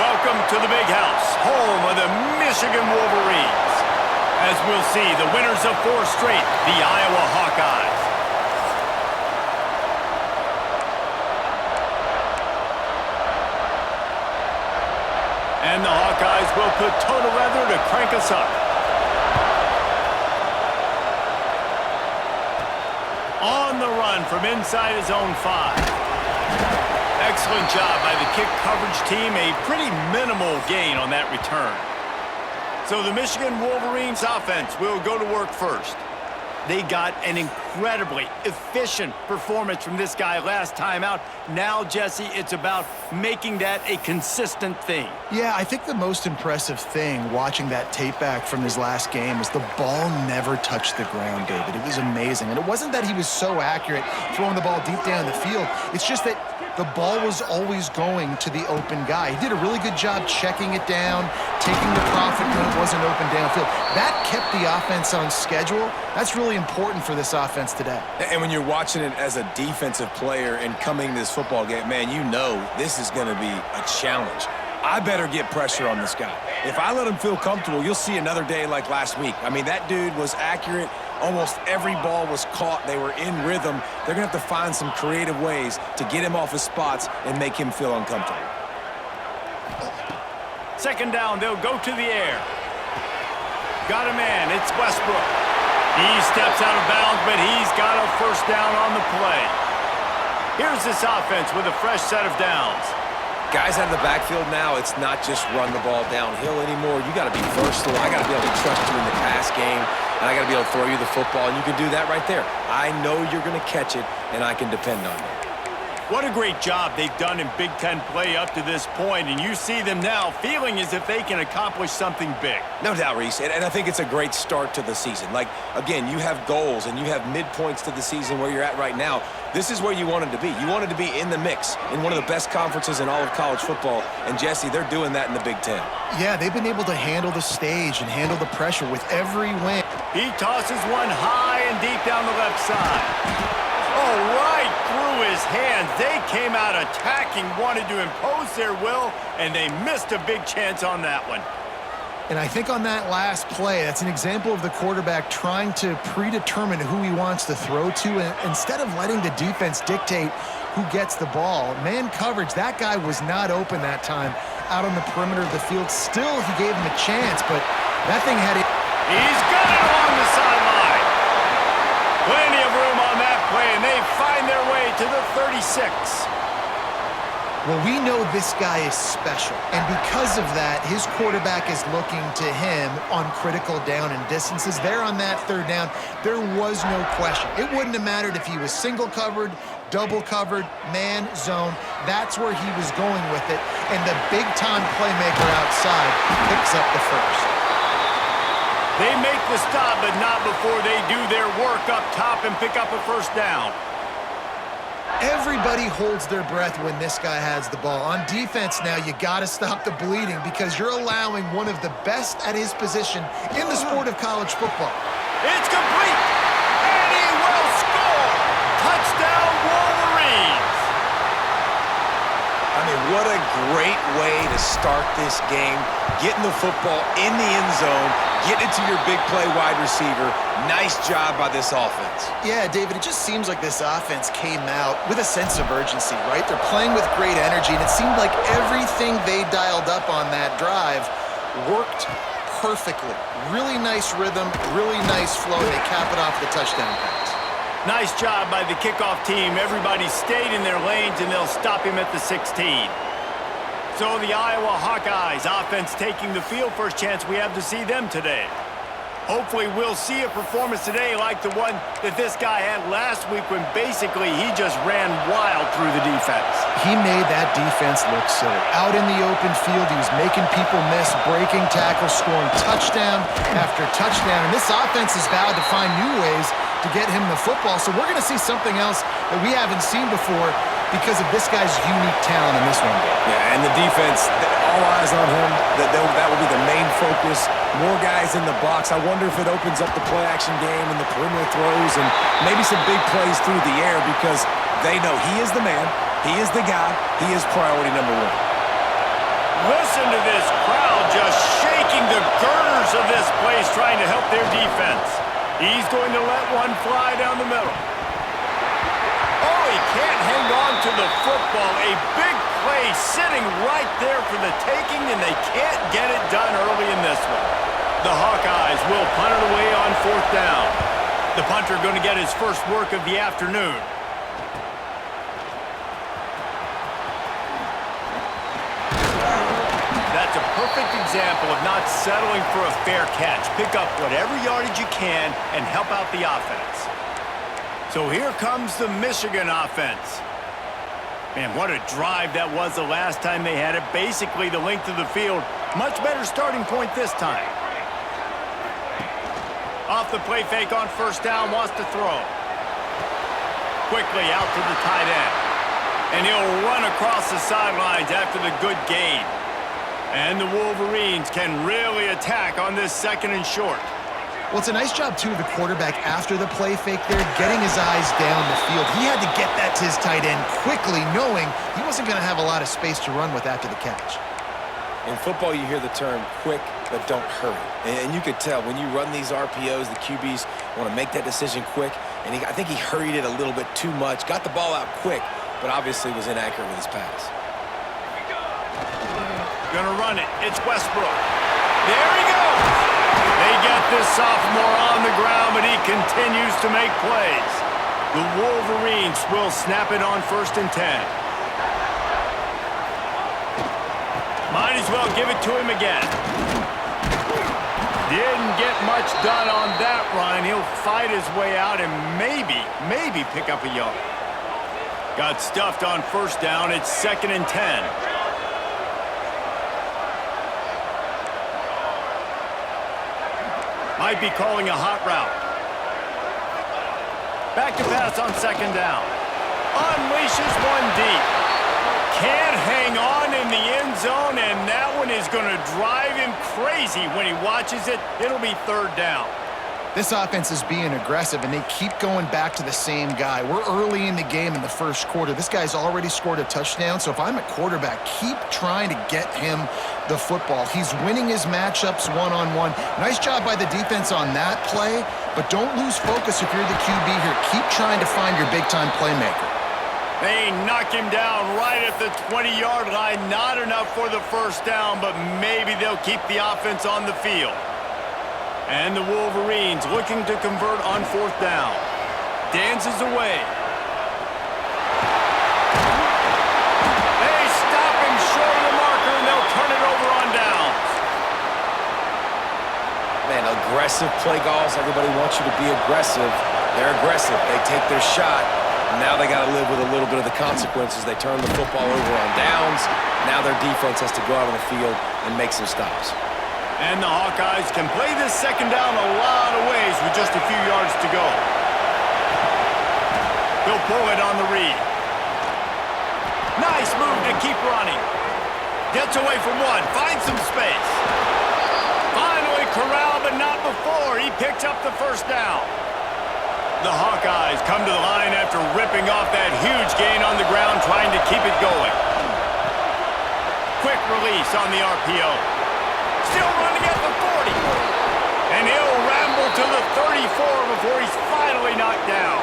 Welcome to the big house, home of the Michigan Wolverines. As we'll see, the winners of 4 straight, the Iowa Hawkeyes. And the Hawkeyes will put toe to leather to crank us up. On the run from inside his own 5. Excellent job by the kick coverage team. A pretty minimal gain on that return. So the Michigan Wolverines offense will go to work first. They got an incredibly efficient performance from this guy last time out. Now, Jesse, it's about making that a consistent thing. Yeah, I think the most impressive thing watching that tape back from his last game was the ball never touched the ground, David. It was amazing. And it wasn't that he was so accurate throwing the ball deep down the field. It's just that the ball was always going to the open guy. He did a really good job checking it down, taking the profit when it wasn't open downfield. That kept the offense on schedule. That's really important for this offense today. And when you're watching it as a defensive player and coming this football game, man, you know this is going to be a challenge. I better get pressure on this guy. If I let him feel comfortable, you'll see another day like last week. I mean, that dude was accurate. Almost every ball was caught. They were in rhythm. They're going to have to find some creative ways to get him off his spots and make him feel uncomfortable. Second down, they'll go to the air. Got a man, it's Westbrook. He steps out of bounds, but he's got a first down on the play. Here's this offense with a fresh set of downs. Guys out of the backfield now, it's not just run the ball downhill anymore. You got to be versatile. I got to be able to trust you in the pass game, and I got to be able to throw you the football, and you can do that right there. I know you're going to catch it, and I can depend on you. What a great job they've done in Big Ten play up to this point, and you see them now feeling as if they can accomplish something big. No doubt, Reese, and I think it's a great start to the season. Like, again, you have goals and you have midpoints to the season where you're at right now. This is where you wanted to be. You wanted to be in the mix in one of the best conferences in all of college football, and Jesse, they're doing that in the Big Ten. Yeah, they've been able to handle the stage and handle the pressure with every win. He tosses one high and deep down the left side. Oh, right through his hands. They came out attacking, wanted to impose their will, and they missed a big chance on that one. And I think on that last play, that's an example of the quarterback trying to predetermine who he wants to throw to, and instead of letting the defense dictate who gets the ball. Man coverage, that guy was not open that time out on the perimeter of the field. Still, he gave him a chance, but that thing had it. He's got it along the sideline. Plenty of room on that play, and they find their way to the 36. Well, we know this guy is special, and because of that, his quarterback is looking to him on critical down and distances. There on that third down, there was no question. It wouldn't have mattered if he was single covered, double covered, man, zone. That's where he was going with it, and the big-time playmaker outside picks up the first. They make the stop, but not before they do their work up top and pick up a first down. Everybody holds their breath when this guy has the ball. On defense now, you got to stop the bleeding because you're allowing one of the best at his position in the sport of college football. It's complete, and he will score. Touchdown, Wolverines. I mean, what a great way to start this game. Getting the football in the end zone, getting it to your big play wide receiver. Nice job by this offense. Yeah, David, it just seems like this offense came out with a sense of urgency, right? They're playing with great energy, and it seemed like everything they dialed up on that drive worked perfectly. Really nice rhythm, really nice flow, and they cap it off the touchdown pass. Nice job by the kickoff team. Everybody stayed in their lanes, and they'll stop him at the 16. So the Iowa Hawkeyes offense taking the field. First chance we have to see them today. Hopefully we'll see a performance today like the one that this guy had last week when basically he just ran wild through the defense. He made that defense look silly. Out in the open field, he was making people miss, breaking tackles, scoring touchdown after touchdown. And this offense has vowed to find new ways to get him the football. So we're going to see something else that we haven't seen before because of this guy's unique talent in this one. Yeah, and the defense, all eyes on him. That will be the main focus. More guys in the box. I wonder if it opens up the play-action game and the perimeter throws and maybe some big plays through the air because they know he is the man, he is the guy, he is priority number one. Listen to this crowd just shaking the girders of this place trying to help their defense. He's going to let one fly down the middle. Oh, he can't hang on to the football. A big play sitting right there for the taking, and they can't get it done early in this one. The Hawkeyes will punt it away on 4th down. The punter going to get his first work of the afternoon. That's a perfect example of not settling for a fair catch. Pick up whatever yardage you can and help out the offense. So here comes the Michigan offense. Man, what a drive that was the last time they had it. Basically the length of the field. Much better starting point this time. Off the play fake on 1st down, wants to throw. Quickly out to the tight end. And he'll run across the sidelines after the good gain. And the Wolverines can really attack on this 2nd and short. Well, it's a nice job, too, of the quarterback after the play fake there, getting his eyes down the field. He had to get that to his tight end quickly, knowing he wasn't going to have a lot of space to run with after the catch. In football, you hear the term quick, but don't hurry. And you could tell when you run these RPOs, the QBs want to make that decision quick. And I think he hurried it a little bit too much, got the ball out quick, but obviously was inaccurate with his pass. Gonna run it. It's Westbrook. There he goes. They get this sophomore on the ground, but he continues to make plays. The Wolverines will snap it on 1st and 10. Might as well give it to him again. Didn't get much done on that run. He'll fight his way out and maybe pick up a yard. Got stuffed on 1st down. It's 2nd and 10. Might be calling a hot route. Back to pass on 2nd down. Unleashes one deep. Can't hang on in the end zone, and that one is going to drive him crazy when he watches it. It'll be 3rd down. This offense is being aggressive, and they keep going back to the same guy. We're early in the game in the 1st quarter. This guy's already scored a touchdown, so if I'm a quarterback, keep trying to get him the football. He's winning his matchups one-on-one. Nice job by the defense on that play, but don't lose focus if you're the QB here. Keep trying to find your big-time playmaker. They knock him down right at the 20-yard line. Not enough for the 1st down, but maybe they'll keep the offense on the field. And the Wolverines looking to convert on 4th down. Dances away. They stop him short of the marker, and they'll turn it over on downs. Man, aggressive play calls. Everybody wants you to be aggressive. They're aggressive. They take their shot. Now they got to live with a little bit of the consequences. They turn the football over on downs. Now their defense has to go out on the field and make some stops. And the Hawkeyes can play this 2nd down a lot of ways with just a few yards to go. He'll pull it on the read. Nice move to keep running. Gets away from one, finds some space. Finally corralled, but not before. He picks up the 1st down. The Hawkeyes come to the line after ripping off that huge gain on the ground, trying to keep it going. Quick release on the RPO. Still running at the 40. And he'll ramble to the 34 before he's finally knocked down.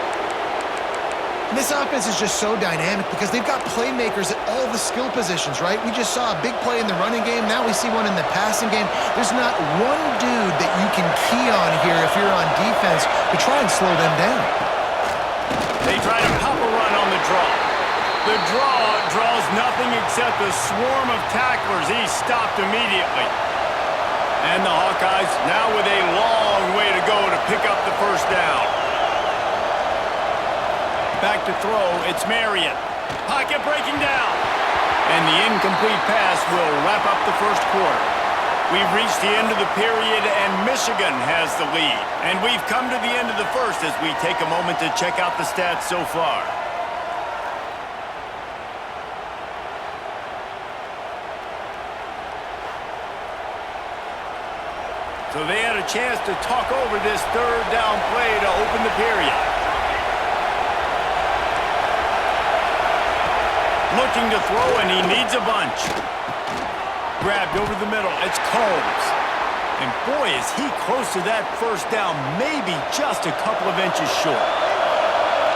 And this offense is just so dynamic because they've got playmakers at all the skill positions, right? We just saw a big play in the running game. Now we see one in the passing game. There's not one dude that you can key on here if you're on defense to try and slow them down. They try to pop a run on the draw. The draw draws nothing except a swarm of tacklers. He's stopped immediately. And the Hawkeyes now with a long way to go to pick up the 1st down. Back to throw, it's Marion. Pocket breaking down. And the incomplete pass will wrap up the 1st quarter. We've reached the end of the period, and Michigan has the lead. And we've come to the end of the 1st as we take a moment to check out the stats so far. So they had a chance to talk over this 3rd down play to open the period. Looking to throw, and he needs a bunch. Grabbed over the middle. It's Combs. And boy, is he close to that first down, maybe just a couple of inches short.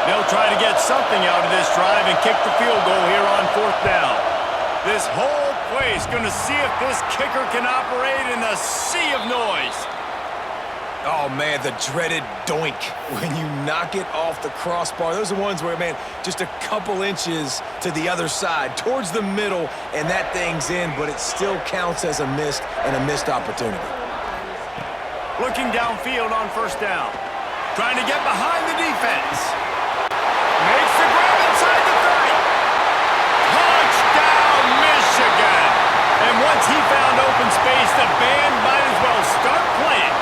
They'll try to get something out of this drive and kick the field goal here on 4th down. This whole place going to see if this kicker can operate in the sea of noise. Oh, man, the dreaded doink when you knock it off the crossbar. Those are ones where, man, just a couple inches to the other side, towards the middle, and that thing's in, but it still counts as a missed opportunity. Looking downfield on 1st down. Trying to get behind the defense. Makes the grab inside the 30. Touchdown, Michigan. And once he found open space, the band might as well start playing.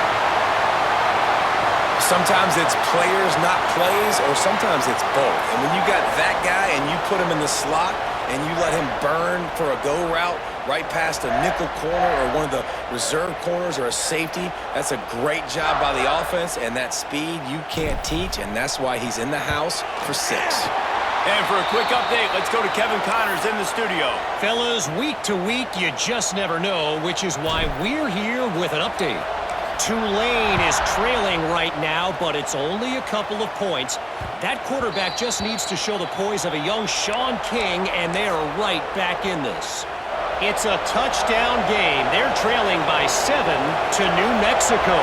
Sometimes it's players, not plays, or sometimes it's both. And when you got that guy and you put him in the slot and you let him burn for a go route right past a nickel corner or one of the reserve corners or a safety, that's a great job by the offense, and that speed you can't teach, and that's why he's in the house for 6. And for a quick update, let's go to Kevin Connors in the studio. Fellas, week to week, you just never know, which is why we're here with an update. Tulane is trailing right now, but it's only a couple of points. That quarterback just needs to show the poise of a young Sean King, and they are right back in this. It's a touchdown game. They're trailing by 7 to New Mexico.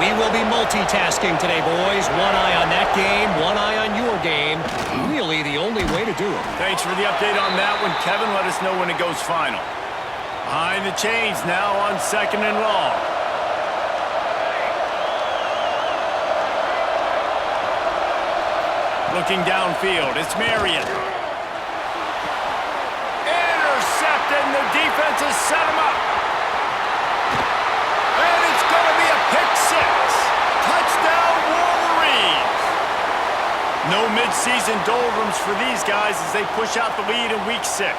We will be multitasking today, boys. One eye on that game, one eye on your game. Really the only way to do it. Thanks for the update on that one, Kevin. Let us know when it goes final. Behind the chains now on 2nd and long. Looking downfield, it's Marion. Intercepted, and the defense has set him up. And it's going to be a pick 6. Touchdown, Wolverines. No midseason doldrums for these guys as they push out the lead in week 6.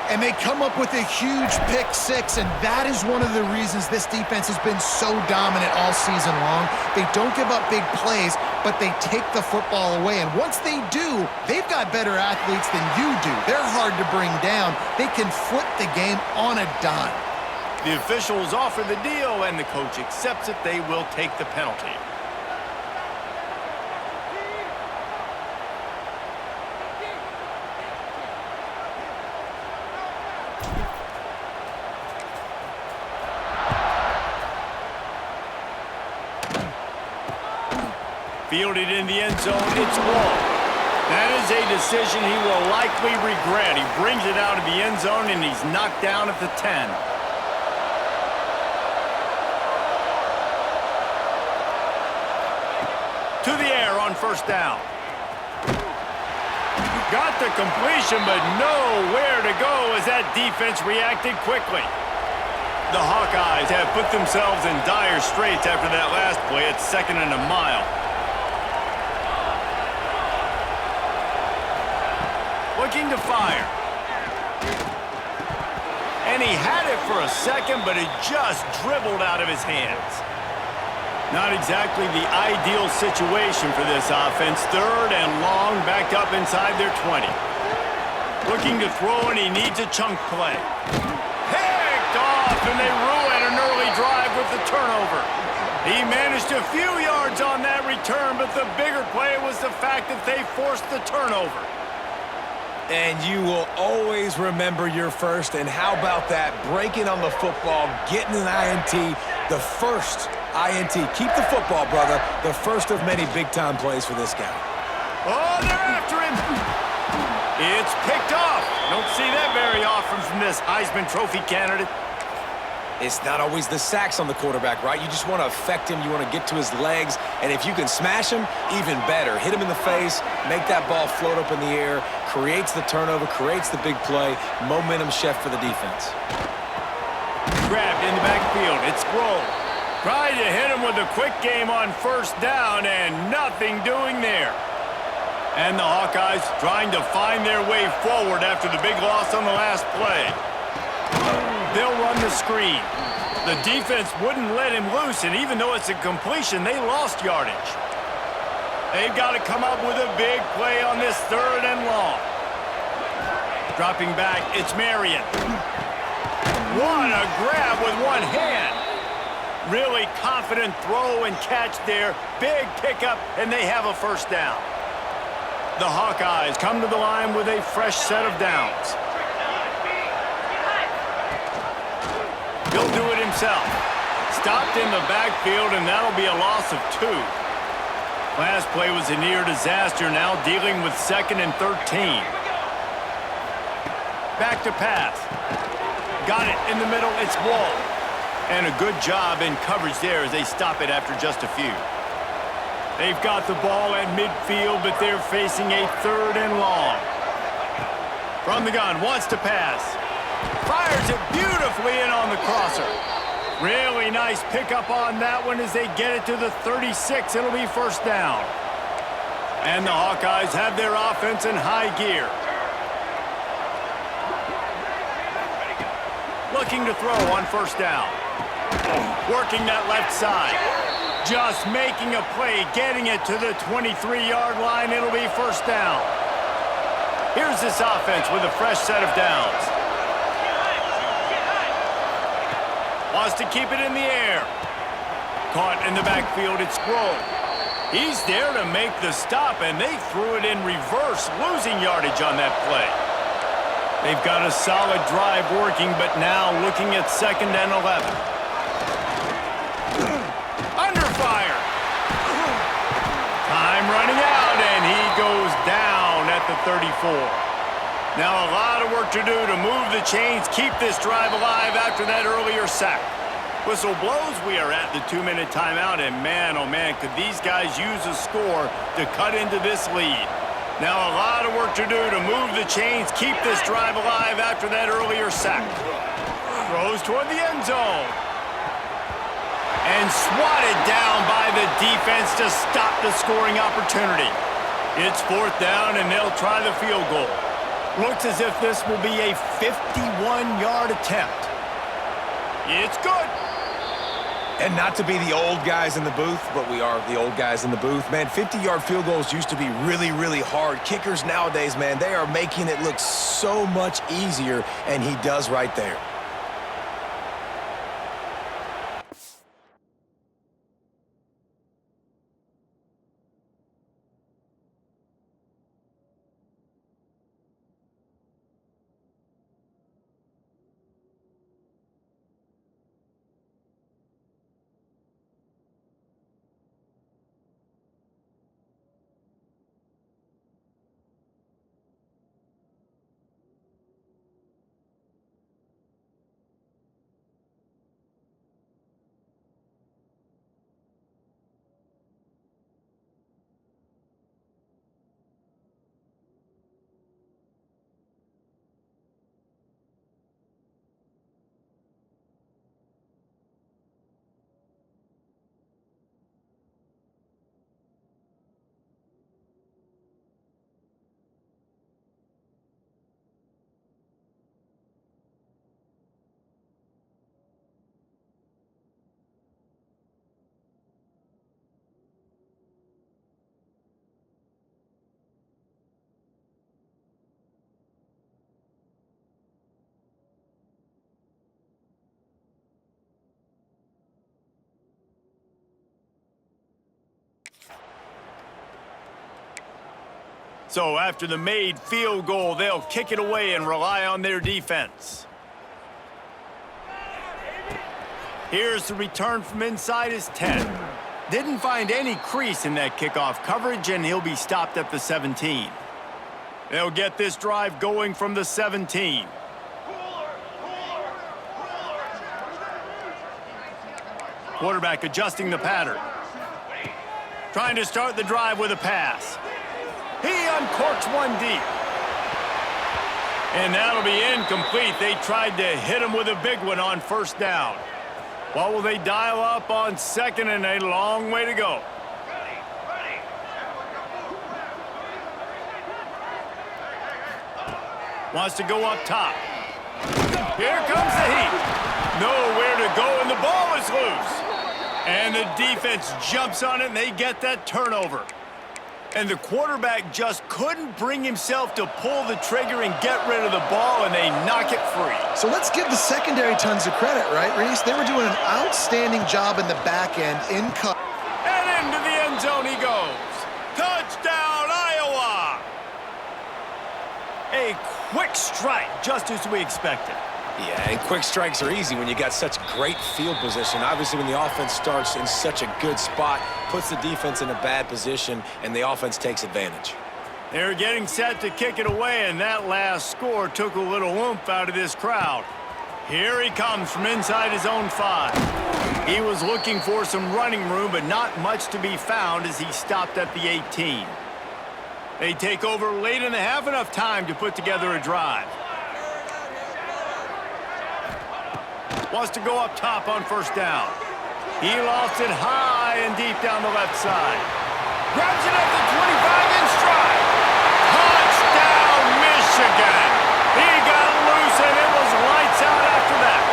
And they come up with a huge pick 6, and that is one of the reasons this defense has been so dominant all season long. They don't give up big plays, but they take the football away. And once they do, they've got better athletes than you do. They're hard to bring down. They can flip the game on a dime. The officials offer the deal, and the coach accepts it. They will take the penalty. Fielded in the end zone, it's Wall. That is a decision he will likely regret. He brings it out of the end zone, and he's knocked down at the 10. To the air on 1st down. Got the completion, but nowhere to go as that defense reacted quickly. The Hawkeyes have put themselves in dire straits after that last play at 2nd and a mile. Looking to fire. And he had it for a second, but it just dribbled out of his hands. Not exactly the ideal situation for this offense. 3rd and long, back up inside their 20. Looking to throw, and he needs a chunk play. Picked off, and they ruin an early drive with the turnover. He managed a few yards on that return, but the bigger play was the fact that they forced the turnover. And you will always remember your first, and how about that? Breaking on the football, getting an INT, the first INT. Keep the football, brother. The first of many big-time plays for this guy. Oh, they're after him. It's picked off. Don't see that very often from this Heisman Trophy candidate. It's not always the sacks on the quarterback, right? You just want to affect him. You want to get to his legs. And if you can smash him, even better. Hit him in the face, make that ball float up in the air, creates the turnover, creates the big play. Momentum shift for the defense. Grabbed in the backfield. It's Sproul. Tried to hit him with a quick game on 1st down, and nothing doing there. And the Hawkeyes trying to find their way forward after the big loss on the last play. They'll run the screen. The defense wouldn't let him loose, and even though it's a completion, they lost yardage. They've got to come up with a big play on this 3rd and long. Dropping back, it's Marion. What a grab with one hand. Really confident throw and catch there. Big pickup, and they have a first down. The Hawkeyes come to the line with a fresh set of downs. He'll do it himself. Stopped in the backfield, and that'll be a loss of 2. Last play was a near disaster, now dealing with 2nd and 13. Back to pass. Got it in the middle, it's Wall. And a good job in coverage there as they stop it after just a few. They've got the ball at midfield, but they're facing a 3rd and long. From the gun, wants to pass. Fires it beautifully in on the crosser. Really nice pickup on that one as they get it to the 36. It'll be first down. And the Hawkeyes have their offense in high gear. Looking to throw on first down. Working that left side. Just making a play, getting it to the 23-yard line. It'll be first down. Here's this offense with a fresh set of downs. Wants to keep it in the air. Caught in the backfield, it's Grove. He's there to make the stop, and they threw it in reverse, losing yardage on that play. They've got a solid drive working, but now looking at 2nd and 11. Under fire. Time running out, and he goes down at the 34. Now a lot of work to do to move the chains, keep this drive alive after that earlier sack. Whistle blows, we are at the 2-minute timeout, and man, oh man, could these guys use a score to cut into this lead. Now a lot of work to do to move the chains, keep this drive alive after that earlier sack. Throws toward the end zone. And swatted down by the defense to stop the scoring opportunity. It's 4th down, and they'll try the field goal. Looks as if this will be a 51-yard attempt. It's good. And not to be the old guys in the booth, but we are the old guys in the booth. Man, 50-yard field goals used to be really, really hard. Kickers nowadays, man, they are making it look so much easier, and he does right there. So after the made field goal, they'll kick it away and rely on their defense. Here's the return from inside his 10. Didn't find any crease in that kickoff coverage, and he'll be stopped at the 17. They'll get this drive going from the 17. Quarterback adjusting the pattern. Trying to start the drive with a pass. He uncorks one deep. And that'll be incomplete. They tried to hit him with a big one on first down. What will they dial up on 2nd and a long way to go? Wants to go up top. Here comes the heat. Nowhere to go, and the ball is loose. And the defense jumps on it, and they get that turnover. And the quarterback just couldn't bring himself to pull the trigger and get rid of the ball, and they knock it free. So let's give the secondary tons of credit, right, Reese? They were doing an outstanding job in the back end in cut. And into the end zone he goes. Touchdown, Iowa! A quick strike, just as we expected. Yeah, and quick strikes are easy when you got such great field position. Obviously, when the offense starts in such a good spot, puts the defense in a bad position, and the offense takes advantage. They're getting set to kick it away, and that last score took a little oomph out of this crowd. Here he comes from inside his own 5. He was looking for some running room, but not much to be found as he stopped at the 18. They take over late in the half, enough time to put together a drive. Wants to go up top on first down. He lost it high and deep down the left side. Grabs it at the 25 in stride. Touchdown, Michigan. He got loose and it was lights out after that.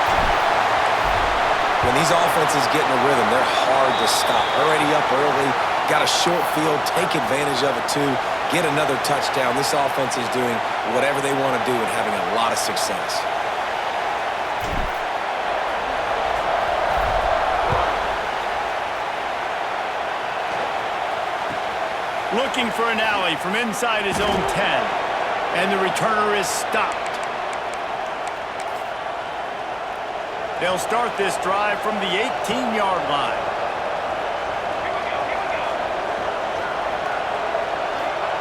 When these offenses get in a rhythm, they're hard to stop. Already up early, got a short field, take advantage of it too, get another touchdown. This offense is doing whatever they want to do and having a lot of success. Looking for an alley from inside his own 10. And the returner is stopped. They'll start this drive from the 18-yard line.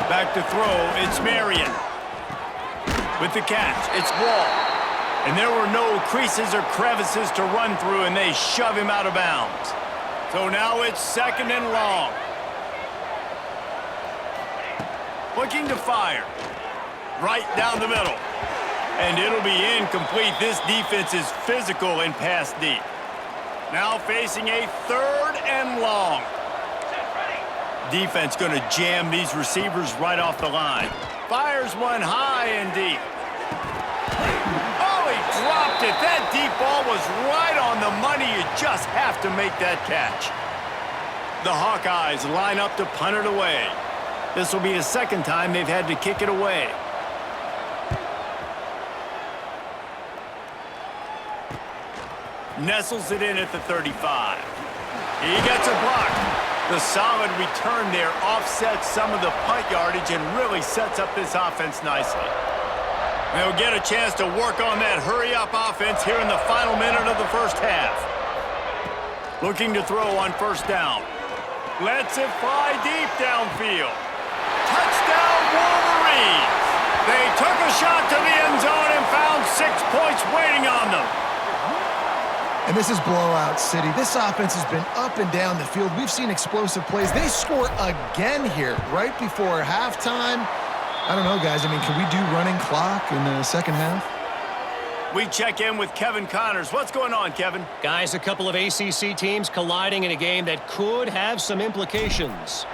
Back to throw, it's Marion. With the catch, it's Wall. And there were no creases or crevices to run through, and they shove him out of bounds. So now it's 2nd and long. Looking to fire. Right down the middle. And it'll be incomplete. This defense is physical and pass deep. Now facing a 3rd and long. Defense going to jam these receivers right off the line. Fires one high and deep. Oh, he dropped it. That deep ball was right on the money. You just have to make that catch. The Hawkeyes line up to punt it away. This will be the 2nd time they've had to kick it away. Nestles it in at the 35. He gets a block. The solid return there offsets some of the punt yardage and really sets up this offense nicely. They'll get a chance to work on that hurry-up offense here in the final minute of the first half. Looking to throw on first down. Lets it fly deep downfield. Touchdown, Wolverines! They took a shot to the end zone and found 6 points waiting on them. And this is blowout city. This offense has been up and down the field. We've seen explosive plays. They score again here right before halftime. I don't know, guys. I mean, can we do running clock in the second half? We check in with Kevin Connors. What's going on, Kevin? Guys, a couple of ACC teams colliding in a game that could have some implications.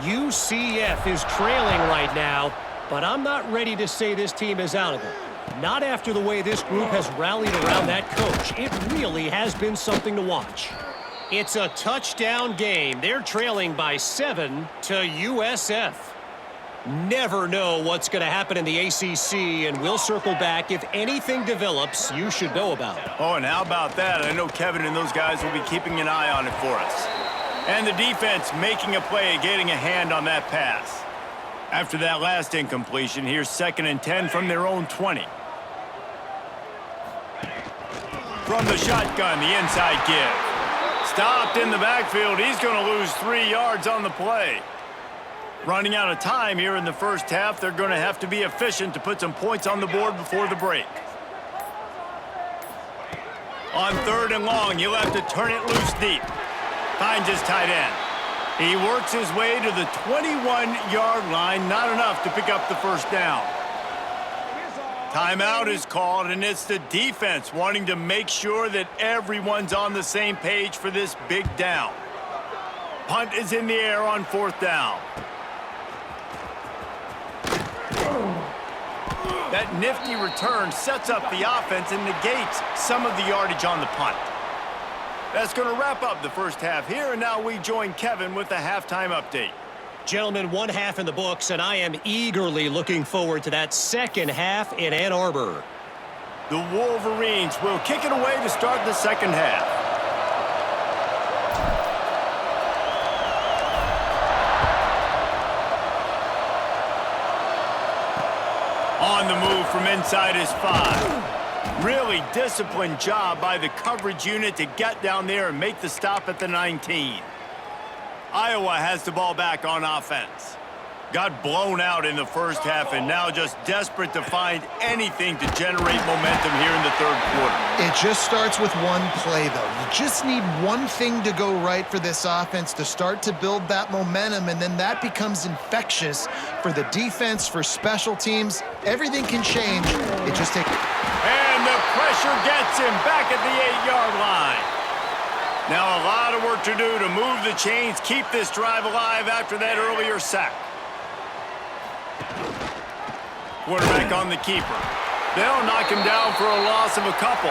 UCF is trailing right now, but I'm not ready to say this team is out of it. Not after the way this group has rallied around that coach. It really has been something to watch. It's a touchdown game. They're trailing by 7 to USF. Never know what's going to happen in the ACC, and we'll circle back if anything develops you should know about. Oh, and how about that? I know Kevin and those guys will be keeping an eye on it for us. And the defense making a play, getting a hand on that pass. After that last incompletion, here's 2nd and 10 from their own 20. From the shotgun, the inside give. Stopped in the backfield. He's going to lose 3 yards on the play. Running out of time here in the first half. They're going to have to be efficient to put some points on the board before the break. On 3rd and long, he'll have to turn it loose deep. Finds his tight end. He works his way to the 21-yard line. Not enough to pick up the first down. Timeout is called, and it's the defense wanting to make sure that everyone's on the same page for this big down. Punt is in the air on 4th down. That nifty return sets up the offense and negates some of the yardage on the punt. That's going to wrap up the first half here, and now we join Kevin with the halftime update. Gentlemen, one half in the books, and I am eagerly looking forward to that second half in Ann Arbor. The Wolverines will kick it away to start the second half. On the move from inside his 5. Really disciplined job by the coverage unit to get down there and make the stop at the 19. Iowa has the ball back on offense. Got blown out in the first half and now just desperate to find anything to generate momentum here in the third quarter. It just starts with one play, though. You just need one thing to go right for this offense to start to build that momentum, and then that becomes infectious for the defense, for special teams. Everything can change. It just takes... And the pressure gets him back at the 8-yard line. Now a lot of work to do to move the chains, keep this drive alive after that earlier sack. Quarterback on the keeper. They'll knock him down for a loss of a couple.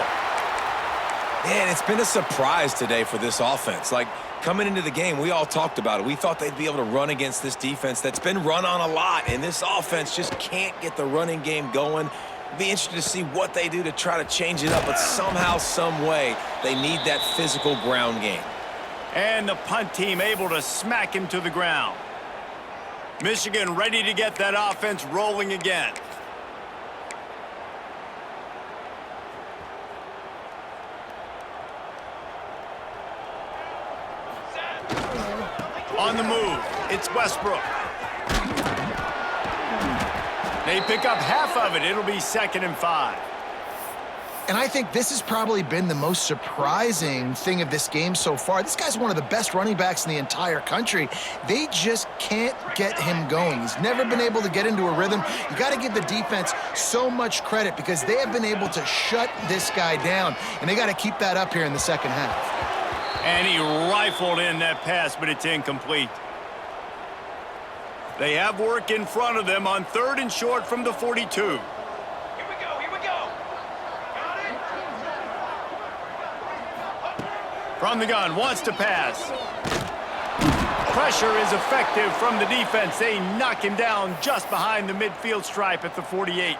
Man, it's been a surprise today for this offense. Like, coming into the game, we all talked about it. We thought they'd be able to run against this defense that's been run on a lot, and this offense just can't get the running game going. It'll be interesting to see what they do to try to change it up, but somehow, some way, they need that physical ground game. And the punt team able to smack him to the ground. Michigan ready to get that offense rolling again. On the move, it's Westbrook. They pick up half of it. It'll be 2nd and 5. And I think this has probably been the most surprising thing of this game so far. This guy's one of the best running backs in the entire country. They just can't get him going. He's never been able to get into a rhythm. You got to give the defense so much credit because they have been able to shut this guy down, and they got to keep that up here in the second half. And he rifled in that pass, but it's incomplete. They have work in front of them on 3rd and short from the 42. From the gun, wants to pass. Pressure is effective from the defense. They knock him down just behind the midfield stripe at the 48.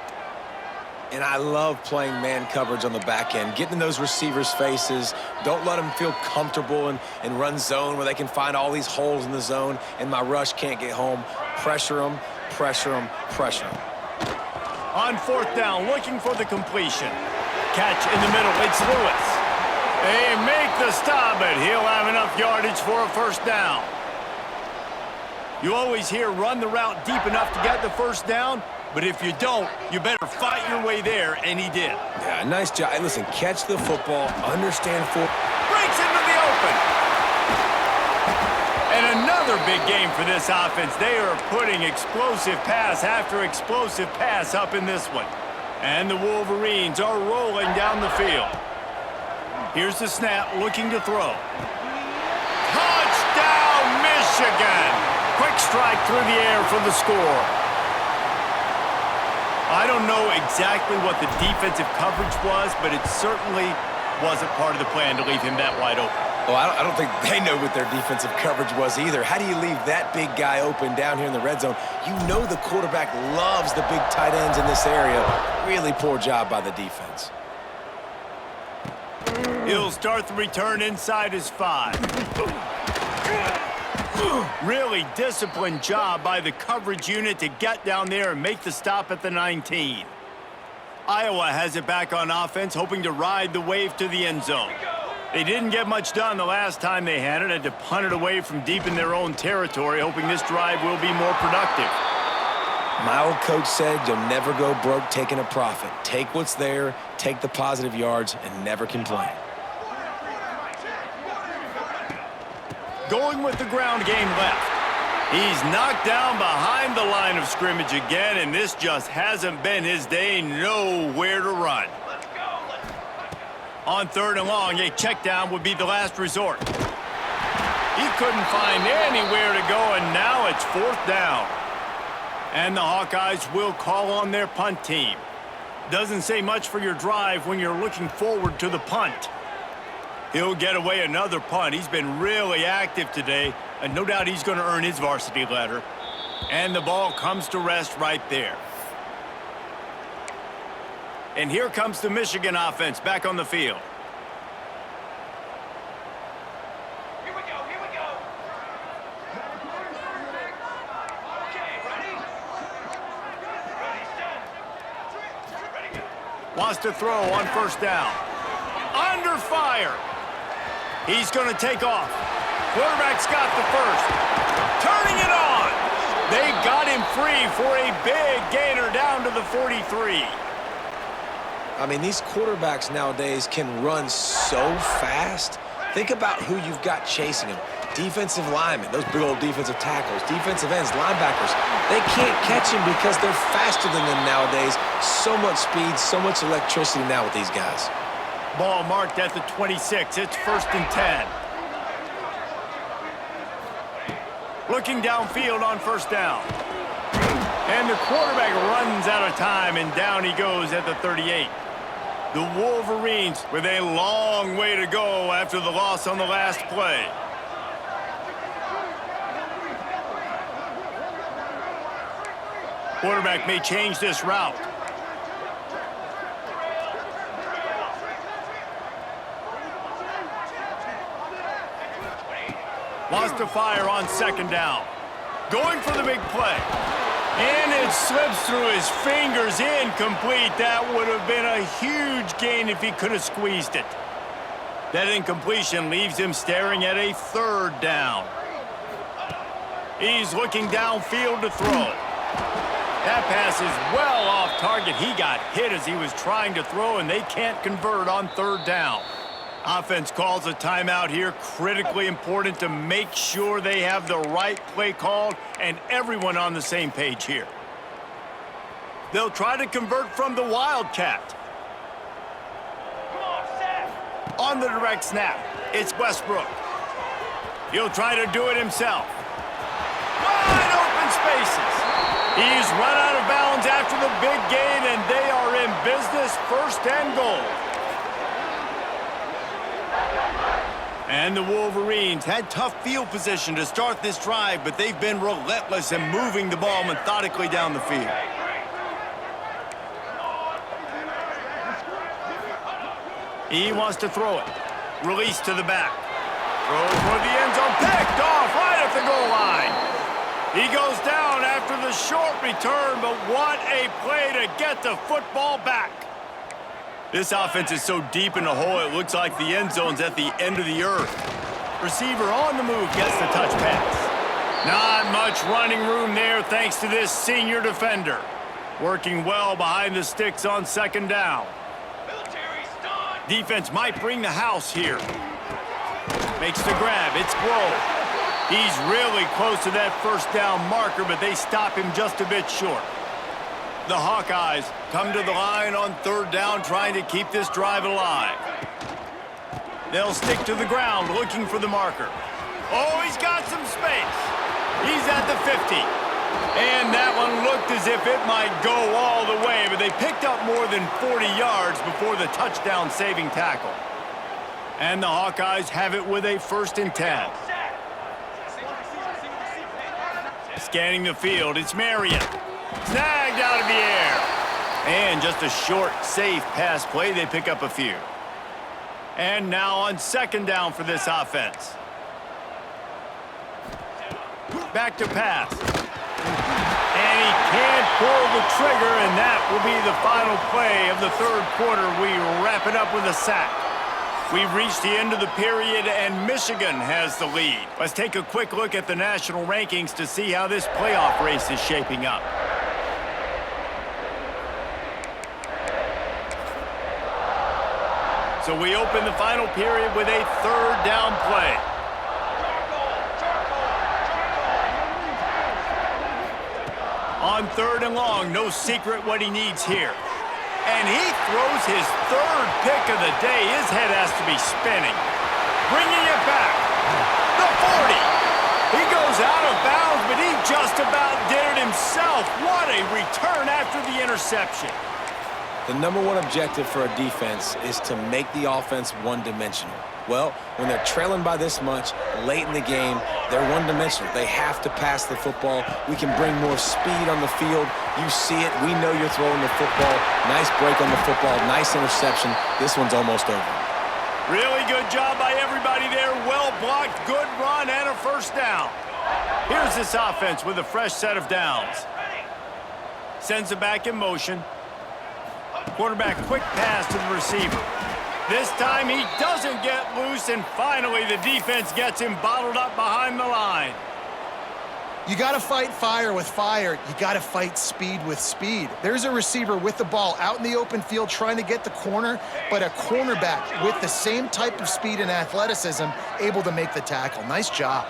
And I love playing man coverage on the back end, getting in those receivers' faces. Don't let them feel comfortable and run zone where they can find all these holes in the zone, and my rush can't get home. Pressure them, pressure them, pressure them. On 4th down, looking for the completion. Catch in the middle, it's Lewis. They make the stop, but he'll have enough yardage for a 1st down. You always hear run the route deep enough to get the 1st down, but if you don't, you better fight your way there, and he did. Yeah, nice job. Hey, listen, catch the football, understand breaks into the open. And another big game for this offense. They are putting explosive pass after explosive pass up in this one. And the Wolverines are rolling down the field. Here's the snap, looking to throw. Touchdown, Michigan! Quick strike through the air for the score. I don't know exactly what the defensive coverage was, but it certainly wasn't part of the plan to leave him that wide open. Well, I don't think they know what their defensive coverage was either. How do you leave that big guy open down here in the red zone? You know the quarterback loves the big tight ends in this area. Really poor job by the defense. He'll start the return inside his 5. Really disciplined job by the coverage unit to get down there and make the stop at the 19. Iowa has it back on offense, hoping to ride the wave to the end zone. They didn't get much done the last time they had it, had to punt it away from deep in their own territory, hoping this drive will be more productive. My old coach said you'll never go broke taking a profit. Take what's there, take the positive yards, and never complain. Going with the ground game left. He's knocked down behind the line of scrimmage again, and this just hasn't been his day. Nowhere to run. On 3rd and long, a check down would be the last resort. He couldn't find anywhere to go, and now it's 4th down. And the Hawkeyes will call on their punt team. Doesn't say much for your drive when you're looking forward to the punt. He'll get away another punt. He's been really active today. And no doubt he's going to earn his varsity letter. And the ball comes to rest right there. And here comes the Michigan offense back on the field. Here we go, here we go. Okay, ready? Ready, set. Ready, go. Wants to throw on first down. Under fire. He's going to take off. Quarterback's got the first. Turning it on. They got him free for a big gainer down to the 43. I mean, these quarterbacks nowadays can run so fast. Think about who you've got chasing them. Defensive linemen, those big old defensive tackles, defensive ends, linebackers. They can't catch him because they're faster than them nowadays. So much speed, so much electricity now with these guys. Ball marked at the 26. It's 1st and 10. Looking downfield on first down. And the quarterback runs out of time, and down he goes at the 38. The Wolverines with a long way to go after the loss on the last play. Quarterback may change this route. Wants to fire on second down. Going for the big play. And it slips through his fingers, incomplete. That would have been a huge gain if he could have squeezed it. That incompletion leaves him staring at a 3rd down. He's looking downfield to throw. That pass is well off target. He got hit as he was trying to throw, and they can't convert on 3rd down. Offense calls a timeout here. Critically important to make sure they have the right play called and everyone on the same page here. They'll try to convert from the Wildcat. Come on, set. On the direct snap, it's Westbrook. He'll try to do it himself. Wide open spaces. He's run out of bounds after the big gain, and they are in business, 1st and goal. And the Wolverines had tough field position to start this drive, but they've been relentless in moving the ball methodically down the field. He wants to throw it. Release to the back. Throw for the end zone. Picked off right at the goal line. He goes down after the short return, but what a play to get the football back. This offense is so deep in the hole, it looks like the end zone's at the end of the earth. Receiver on the move gets the touch pass. Not much running room there thanks to this senior defender. Working well behind the sticks on 2nd down. Defense might bring the house here. Makes the grab. It's Grove. He's really close to that 1st down marker, but they stop him just a bit short. The Hawkeyes come to the line on 3rd down, trying to keep this drive alive. They'll stick to the ground, looking for the marker. Oh, he's got some space. He's at the 50. And that one looked as if it might go all the way, but they picked up more than 40 yards before the touchdown-saving tackle. And the Hawkeyes have it with a 1st and 10. Scanning the field, it's Marion. Snagged out of the air. And just a short, safe pass play. They pick up a few. And now on 2nd down for this offense. Back to pass. And he can't pull the trigger, and that will be the final play of the 3rd quarter. We wrap it up with a sack. We've reached the end of the period, and Michigan has the lead. Let's take a quick look at the national rankings to see how this playoff race is shaping up. So we open the final period with a 3rd down play. On 3rd and long, no secret what he needs here. And he throws his 3rd pick of the day. His head has to be spinning. Bringing it back. The 40. He goes out of bounds, but he just about did it himself. What a return after the interception. The #1 objective for a defense is to make the offense one-dimensional. Well, when they're trailing by this much late in the game, They're one-dimensional. They have to pass the football. We can bring more speed on the field. You see it. We know you're throwing the football. Nice break on the football. Nice interception. This one's almost over. Really good job by everybody there. Well blocked, good run, and a first down. Here's this offense with a fresh set of downs. Sends it back in motion. Quarterback quick pass to the receiver. This time he doesn't get loose, and finally the defense gets him bottled up behind the line. You got to fight fire with fire. You got to fight speed with speed. There's a receiver with the ball out in the open field trying to get the corner, but a cornerback with the same type of speed and athleticism able to make the tackle. Nice job.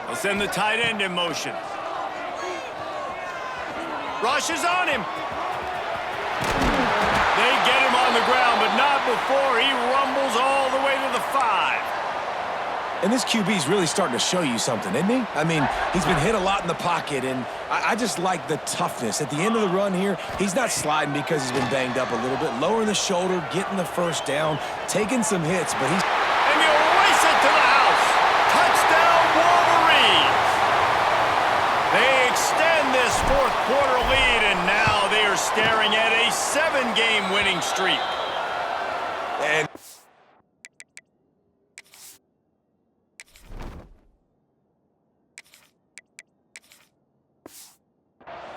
They'll send the tight end in motion. Rush is on him. They get him on the ground, but not before he rumbles all the way to the 5. And this QB's really starting to show you something, isn't he? I mean, he's been hit a lot in the pocket, and I just like the toughness. At the end of the run here, he's not sliding because he's been banged up a little bit. Lowering the shoulder, getting the first down, taking some hits, but he's... And he'll race it to the house. Touchdown, Wolverines. They extend this fourth quarter lead, and now they are staring at a 7-game winning streak. And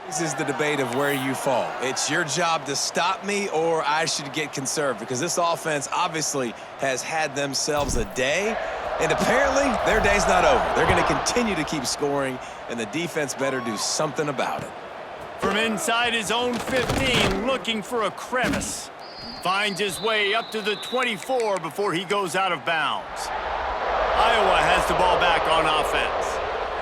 this is the debate of where you fall. It's your job to stop me, or I should get conserved, because this offense obviously has had themselves a day, and apparently their day's not over. They're going to continue to keep scoring, and the defense better do something about it. From inside his own 15, looking for a crevice. Finds his way up to the 24 before he goes out of bounds. Iowa has the ball back on offense.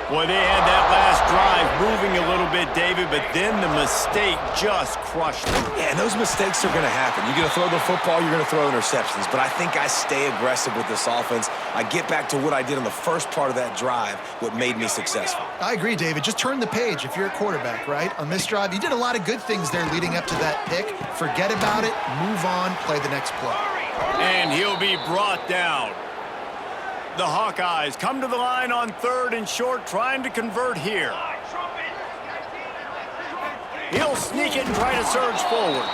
Boy, they had that last drive moving a little bit, David, but then the mistake just crushed them. Yeah, and those mistakes are going to happen. You're going to throw the football, you're going to throw interceptions, but I think I stay aggressive with this offense. I get back to what I did on the first part of that drive, what made me successful. I agree, David. Just turn the page if you're a quarterback, right? On this drive, you did a lot of good things there leading up to that pick. Forget about it, move on, play the next play. And he'll be brought down. The Hawkeyes come to the line on 3rd and short, trying to convert here. He'll sneak it and try to surge forward.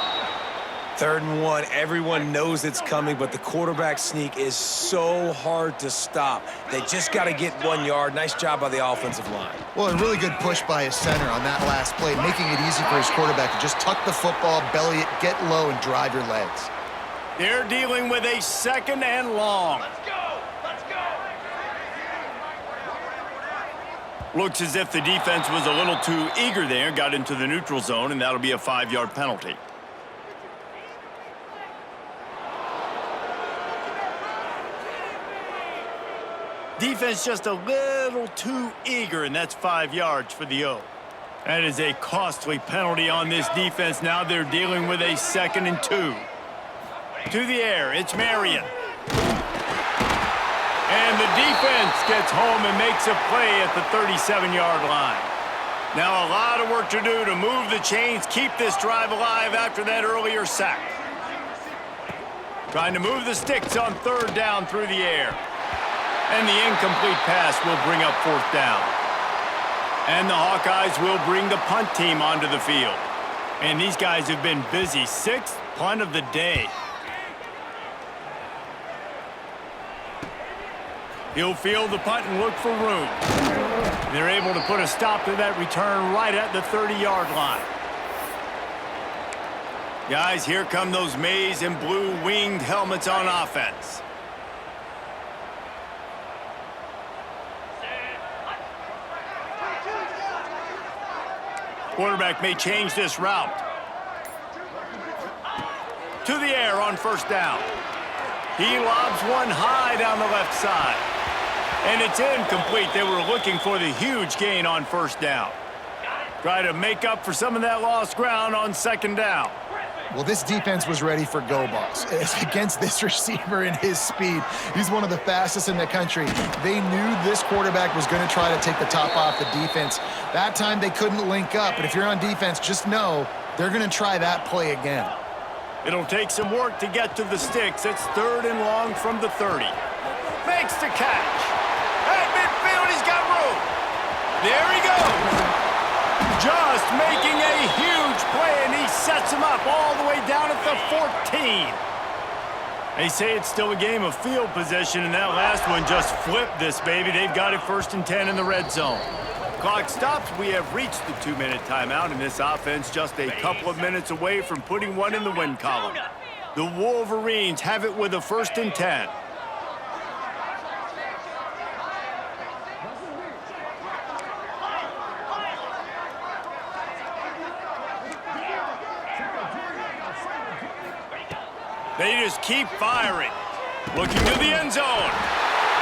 3rd and 1, everyone knows it's coming, but the quarterback sneak is so hard to stop. They just got to get 1 yard. Nice job by the offensive line. Well, a really good push by his center on that last play, making it easy for his quarterback to just tuck the football, belly it, get low, and drive your legs. They're dealing with a 2nd and long. Looks as if the defense was a little too eager there, got into the neutral zone, and that'll be a 5-yard penalty. Defense just a little too eager, and that's 5 yards for the O. That is a costly penalty on this defense. Now they're dealing with a 2nd and 2. To the air, it's Marion. And the defense gets home and makes a play at the 37-yard line. Now a lot of work to do to move the chains, keep this drive alive after that earlier sack. Trying to move the sticks on 3rd down through the air. And the incomplete pass will bring up 4th down. And the Hawkeyes will bring the punt team onto the field. And these guys have been busy. 6th punt of the day. He'll field the punt and look for room. They're able to put a stop to that return right at the 30-yard line. Guys, here come those maize and blue winged helmets on offense. Quarterback may change this route. To the air on 1st down. He lobs one high down the left side. And it's incomplete. They were looking for the huge gain on 1st down. Try to make up for some of that lost ground on 2nd down. Well, this defense was ready for go balls. Against this receiver and his speed, he's one of the fastest in the country. They knew this quarterback was going to try to take the top off the defense. That time they couldn't link up, but if you're on defense, just know they're going to try that play again. It'll take some work to get to the sticks. It's 3rd and long from the 30. Makes the catch. At midfield, he's got There he goes. Just making a huge play, and he sets him up all the way down at the 14. They say it's still a game of field position, and that last one just flipped this baby. They've got it 1st and 10 in the red zone. Clock stops. We have reached the 2-minute timeout, and this offense just a couple of minutes away from putting one in the win column. The Wolverines have it with a 1st and 10. They just keep firing. Looking to the end zone.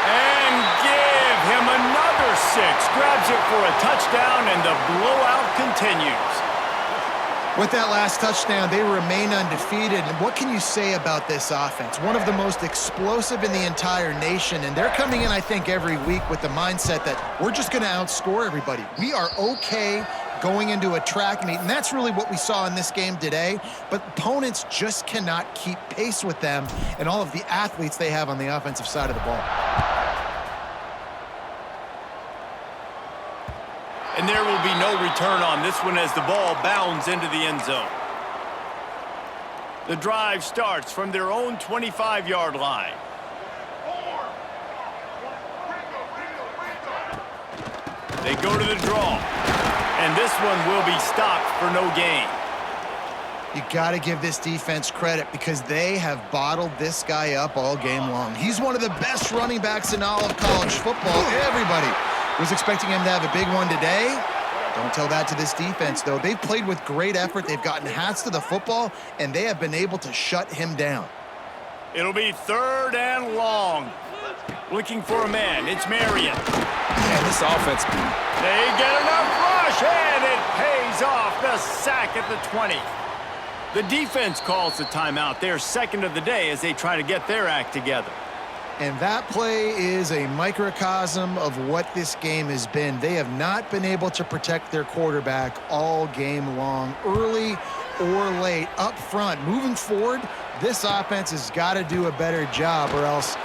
And give him another 6. Grabs it for a touchdown, and the blowout continues. With that last touchdown, they remain undefeated. And what can you say about this offense? One of the most explosive in the entire nation. And they're coming in, I think, every week with the mindset that we're just going to outscore everybody. We are okay going into a track meet, and that's really what we saw in this game today. But opponents just cannot keep pace with them and all of the athletes they have on the offensive side of the ball. And there will be no return on this one as the ball bounds into the end zone. The drive starts from their own 25-yard line. They go to the draw. And this one will be stopped for no gain. You got to give this defense credit because they have bottled this guy up all game long. He's one of the best running backs in all of college football. Everybody was expecting him to have a big one today. Don't tell that to this defense, though. They've played with great effort. They've gotten hats to the football, and they have been able to shut him down. It'll be 3rd and long. Looking for a man. It's Marion. Man, this offense. They get enough rush, and it pays off. The sack at the 20. The defense calls the timeout. Their 2nd of the day as they try to get their act together. And that play is a microcosm of what this game has been. They have not been able to protect their quarterback all game long, early or late, up front. Moving forward, this offense has got to do a better job or else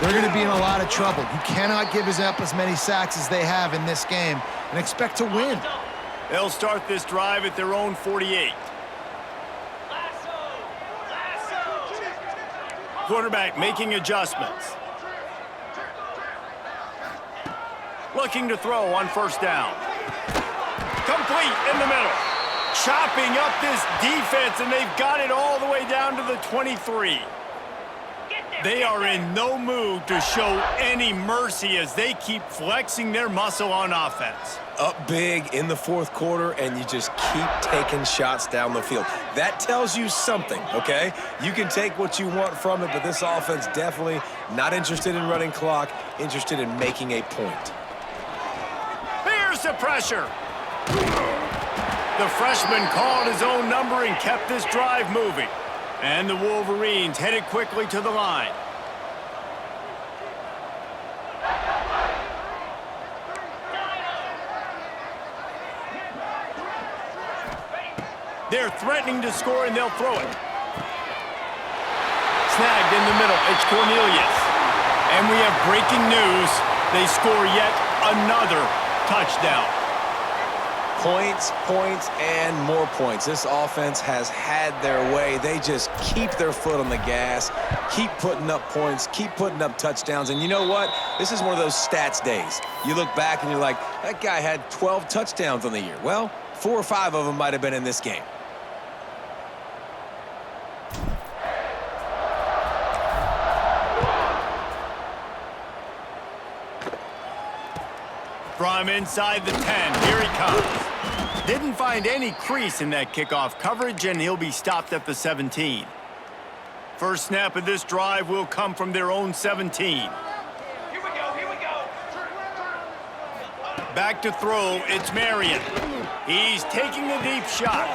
they're going to be in a lot of trouble. You cannot give up as many sacks as they have in this game and expect to win. They'll start this drive at their own 48. Quarterback making adjustments. Looking to throw on 1st down. Complete in the middle. Chopping up this defense, and they've got it all the way down to the 23. They are in no mood to show any mercy as they keep flexing their muscle on offense. Up big in the 4th quarter, and you just keep taking shots down the field. That tells you something, okay? You can take what you want from it, but this offense definitely not interested in running clock, interested in making a point. Here's the pressure. The freshman called his own number and kept this drive moving. And the Wolverines headed quickly to the line. They're threatening to score, and they'll throw it. Snagged in the middle. It's Cornelius. And we have breaking news. They score yet another touchdown. Points, points, and more points. This offense has had their way. They just keep their foot on the gas, keep putting up points, keep putting up touchdowns. And you know what? This is one of those stats days. You look back and you're like, that guy had 12 touchdowns on the year. Well, 4 or 5 of them might have been in this game. From inside the 10, here he comes. Didn't find any crease in that kickoff coverage, and he'll be stopped at the 17. First snap of this drive will come from their own 17. Here we go. Back to throw, it's Marion. He's taking a deep shot,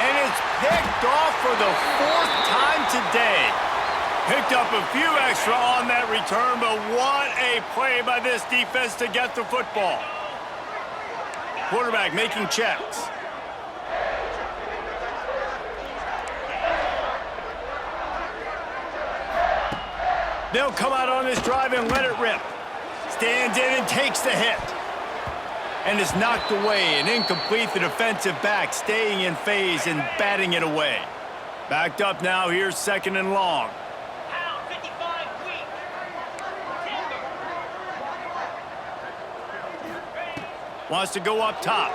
and it's picked off for the 4th time today. Picked up a few extra on that return, but what a play by this defense to get the football. Quarterback making checks. They'll come out on this drive and let it rip. Stands in and takes the hit. and is knocked away and incomplete. The defensive back staying in phase and batting it away. Backed up now. Here's 2nd and long. Pound 55 weak. Wants to go up top.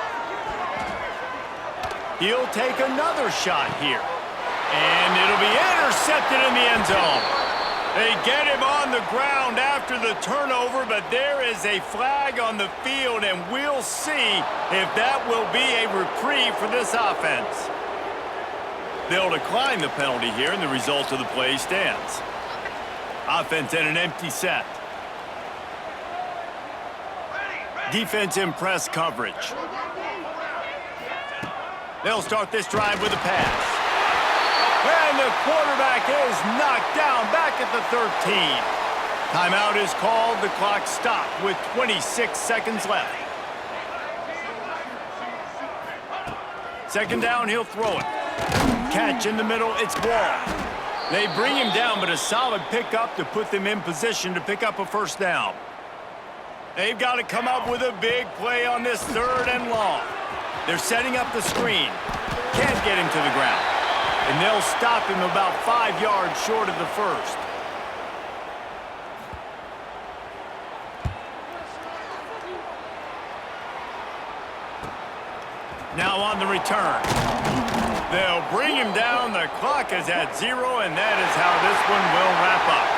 He'll take another shot here. And it'll be intercepted in the end zone. They get him on the ground after the turnover, but there is a flag on the field, and we'll see if that will be a reprieve for this offense. They'll decline the penalty here, and the result of the play stands. Offense in an empty set. Defense in press coverage. They'll start this drive with a pass. And the quarterback is knocked down back at the 13. Timeout is called. The clock stopped with 26 seconds left. 2nd down, he'll throw it. Catch in the middle, it's ball. They bring him down, but a solid pickup to put them in position to pick up a 1st down. They've got to come up with a big play on this 3rd and long. They're setting up the screen. Can't get him to the ground. And they'll stop him about 5 yards short of the 1st. Now on the return. They'll bring him down. The clock is at 0, and that is how this one will wrap up.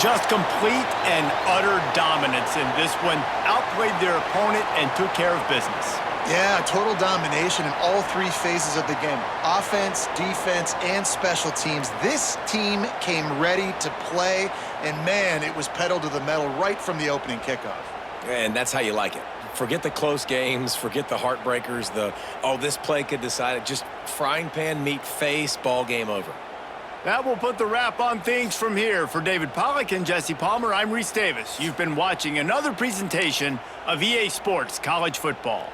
Just complete and utter dominance in this one. Outplayed their opponent and took care of business. Yeah, total domination in all 3 phases of the game. Offense, defense, and special teams. This team came ready to play, and man, it was pedal to the metal right from the opening kickoff. And that's how you like it. Forget the close games, forget the heartbreakers, this play could decide it. Just frying pan, meat face, ball game over. That will put the wrap on things from here. For David Pollack and Jesse Palmer, I'm Reese Davis. You've been watching another presentation of EA Sports College Football.